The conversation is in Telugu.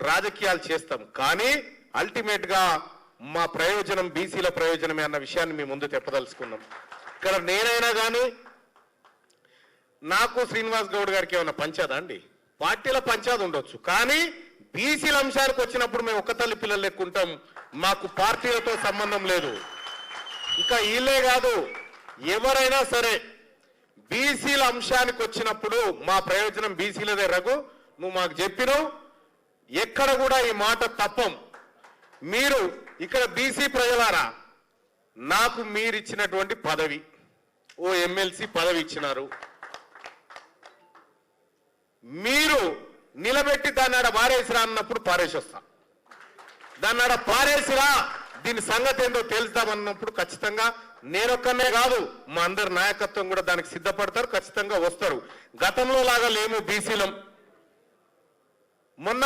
రాజకీయాలు చేస్తాం, కానీ అల్టిమేట్ గా మా ప్రయోజనం బీసీల ప్రయోజనమే అన్న విషయాన్ని మీ ముందు తెప్పదలుచుకున్నాం. ఇక్కడ నేనైనా కానీ నాకు శ్రీనివాస్ గౌడ్ గారికి ఏమైనా పంచాదా అండి? పార్టీల పంచాది ఉండొచ్చు, కానీ బీసీల అంశానికి వచ్చినప్పుడు మేము ఒక్క తల్లి పిల్లలు లెక్కుంటాం. మాకు పార్టీలతో సంబంధం లేదు. ఇంకా వీళ్ళే కాదు, ఎవరైనా సరే బీసీల అంశానికి వచ్చినప్పుడు మా ప్రయోజనం బీసీలదే. రఘు, నువ్వు మాకు చెప్పినావు, ఎక్కడ కూడా ఈ మాట తప్పం. మీరు ఇక్కడ బీసీ ప్రజలారా, నాకు మీరిచ్చినటువంటి పదవి, ఓ ఎమ్మెల్సీ పదవి ఇచ్చినారు, మీరు నిలబెట్టి దాన్ని ఆడ పారేసిరా అన్నప్పుడు పారేసి వస్తా. దాన్ని ఆడ పారేసిరా, దీని సంగతి ఏందో తెలుస్తామన్నప్పుడు ఖచ్చితంగా నేనొక్కనే కాదు, మా అందరి నాయకత్వం కూడా దానికి సిద్ధపడతారు, ఖచ్చితంగా వస్తారు. గతంలో లాగా లేము బీసీలం. మొన్న